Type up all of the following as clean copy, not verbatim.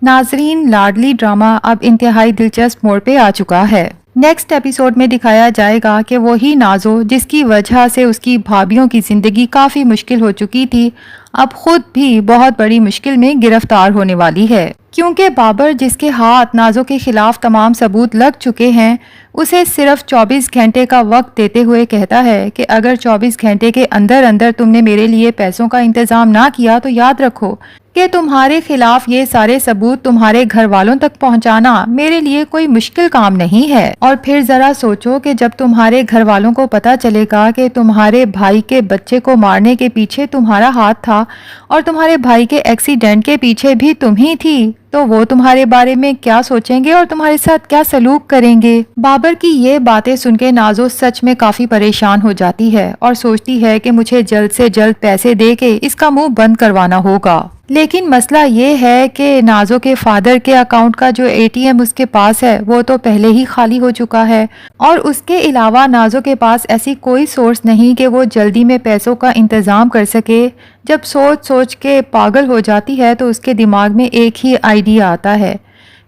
नाजरीन, लाडली ड्रामा अब इंतहाई दिलचस्प मोड़ पे आ चुका है। नेक्स्ट एपिसोड में दिखाया जाएगा कि वही नाजो जिसकी वजह से उसकी भाभीियों की जिंदगी काफी मुश्किल हो चुकी थी, अब खुद भी बहुत बड़ी मुश्किल में गिरफ्तार होने वाली है, क्योंकि बाबर जिसके हाथ नाजो के खिलाफ तमाम सबूत लग चुके हैं, उसे सिर्फ 24 घंटे का वक्त देते हुए कहता है कि अगर 24 घंटे के अंदर अंदर तुमने मेरे लिए पैसों का इंतजाम ना किया तो याद रखो कि तुम्हारे खिलाफ ये सारे सबूत तुम्हारे घर वालों तक पहुंचाना मेरे लिए कोई मुश्किल काम नहीं है। और फिर जरा सोचो कि जब तुम्हारे घर वालों को पता चलेगा कि तुम्हारे भाई के बच्चे को मारने के पीछे तुम्हारा हाथ था और तुम्हारे भाई के एक्सीडेंट के पीछे भी तुम ही थी, तो वो तुम्हारे बारे में क्या सोचेंगे और तुम्हारे साथ क्या सलूक करेंगे। बाबर की ये बातें सुन के नाजो सच में काफी परेशान हो जाती है और सोचती है कि मुझे जल्द से जल्द पैसे दे के इसका मुंह बंद करवाना होगा। लेकिन मसला ये है कि नाजो के फादर के अकाउंट का जो एटीएम उसके पास है वो तो पहले ही खाली हो चुका है, और उसके अलावा नाजो के पास ऐसी कोई सोर्स नहीं कि वो जल्दी में पैसों का इंतजाम कर सके। जब सोच सोच के पागल हो जाती है तो उसके दिमाग में एक ही आइडिया आता है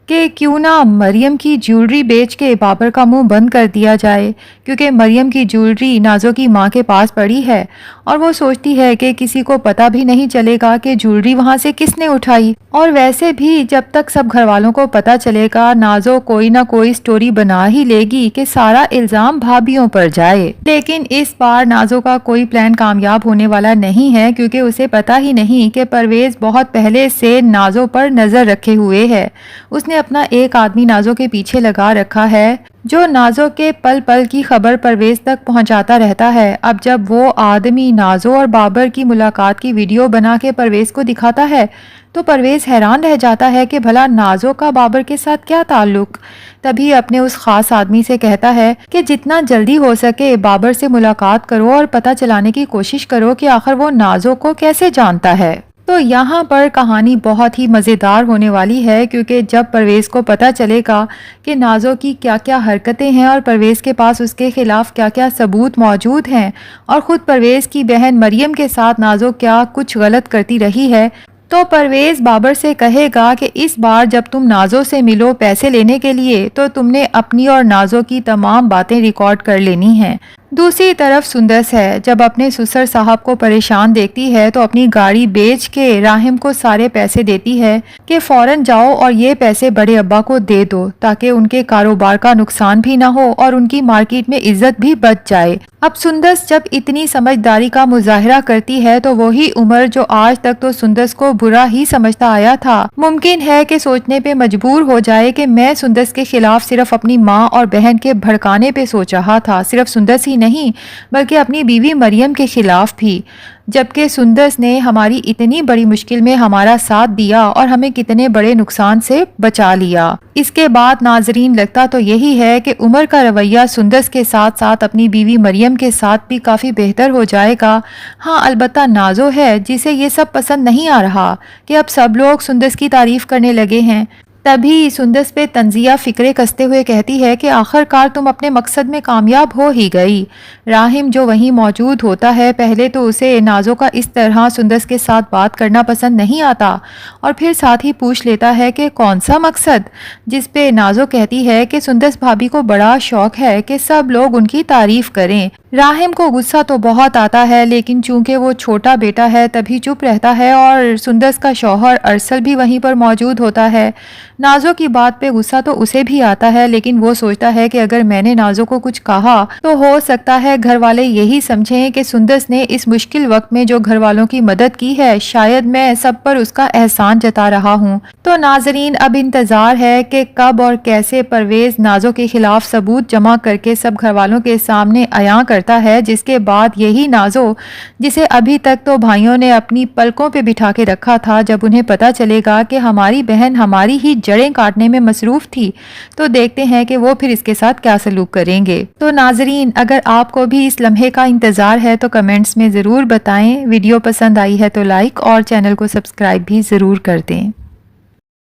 कि क्यों ना मरियम की ज्वेलरी बेच के बाबर का मुंह बंद कर दिया जाए, क्योंकि मरियम की ज्वेलरी नाजो की माँ के पास पड़ी है और वो सोचती है कि किसी को पता भी नहीं चलेगा कि ज्वेलरी वहाँ से किसने उठाई। और वैसे भी जब तक सब घर वालों को पता चलेगा नाजो कोई ना कोई स्टोरी बना ही लेगी कि सारा इल्जाम भाभीियों पर जाए। लेकिन इस बार नाजो का कोई प्लान कामयाब होने वाला नहीं है, क्योंकि उसे पता ही नहीं कि परवेज बहुत पहले से नाजो पर नजर रखे हुए है। उसने अपना एक आदमी नाजो के पीछे लगा रखा है जो नाजो के पल पल की खबर परवेज तक पहुंचाता रहता है। अब जब वो आदमी नाजो और बाबर की मुलाकात की वीडियो बना के परवेज को दिखाता है तो परवेज हैरान रह जाता है कि भला नाजो का बाबर के साथ क्या ताल्लुक। तभी अपने उस खास आदमी से कहता है कि जितना जल्दी हो सके बाबर से मुलाकात करो और पता चलाने की कोशिश करो कि आखिर वो नाजो को कैसे जानता है। तो यहाँ पर कहानी बहुत ही मज़ेदार होने वाली है, क्योंकि जब परवेज़ को पता चलेगा कि नाजो की क्या क्या हरकतें हैं और परवेज़ के पास उसके खिलाफ क्या क्या सबूत मौजूद हैं और ख़ुद परवेज़ की बहन मरियम के साथ नाजो क्या कुछ गलत करती रही है, तो परवेज़ बाबर से कहेगा कि इस बार जब तुम नाजो से मिलो पैसे लेने के लिए तो तुमने अपनी और नाजो की तमाम बातें रिकॉर्ड कर लेनी हैं। दूसरी तरफ सुंदस है, जब अपने ससुर साहब को परेशान देखती है तो अपनी गाड़ी बेच के राहिम को सारे पैसे देती है कि फौरन जाओ और ये पैसे बड़े अब्बा को दे दो ताकि उनके कारोबार का नुकसान भी ना हो और उनकी मार्केट में इज्जत भी बच जाए। अब सुंदस जब इतनी समझदारी का मुजाहरा करती है तो वही उमर जो आज तक तो सुंदस को बुरा ही समझता आया था, मुमकिन है कि सोचने पे मजबूर हो जाए कि मैं सुंदस के खिलाफ सिर्फ अपनी माँ और बहन के भड़काने पे सोच रहा था, सिर्फ सुंदस ही नहीं बल्कि अपनी बीवी मरियम के खिलाफ भी, जबकि सुंदस ने हमारी इतनी बड़ी मुश्किल में हमारा साथ दिया और हमें कितने बड़े नुकसान से बचा लिया। इसके बाद नाजरीन लगता तो यही है कि उमर का रवैया सुंदस के साथ साथ अपनी बीवी मरियम के साथ भी काफ़ी बेहतर हो जाएगा। हाँ, अलबत्ता नाजो है जिसे ये सब पसंद नहीं आ रहा कि अब सब लोग सुंदस की तारीफ करने लगे हैं। तभी सुंदस पे तंजिया फिक्रे कसते हुए कहती है कि आखिरकार तुम अपने मकसद में कामयाब हो ही गई। राहिम जो वहीं मौजूद होता है, पहले तो उसे नाजो का इस तरह सुंदस के साथ बात करना पसंद नहीं आता और फिर साथ ही पूछ लेता है कि कौन सा मकसद, जिस पे नाजो कहती है कि सुंदस भाभी को बड़ा शौक है कि सब लोग उनकी तारीफ करें। राहिम को गुस्सा तो बहुत आता है, लेकिन चूंकि वो छोटा बेटा है तभी चुप रहता है और सुंदस का शौहर अरसल भी वहीं पर मौजूद होता है। नाजो की बात पे गुस्सा तो उसे भी आता है, लेकिन वो सोचता है कि अगर मैंने नाजो को कुछ कहा तो हो सकता है घर वाले यही समझें कि सुंदस ने इस मुश्किल वक्त में जो घर वालों की मदद की है शायद मैं सब पर उसका एहसान जता रहा हूँ। तो नाजरीन अब इंतजार है कि कब और कैसे परवेज नाजो के खिलाफ सबूत जमा करके सब घर वालों के सामने अयां करता है, जिसके बाद यही नाजो जिसे अभी तक तो भाइयों ने अपनी पलकों पे बिठा के रखा था, जब उन्हें पता चलेगा कि हमारी बहन हमारी ही जड़ें काटने में मसरूफ थी, तो देखते हैं कि वो फिर इसके साथ क्या सलूक करेंगे। तो नाजरीन अगर आपको भी इस लम्हे का इंतजार है तो कमेंट्स में ज़रूर बताएं। वीडियो पसंद आई है तो लाइक और चैनल को सब्सक्राइब भी ज़रूर कर दें।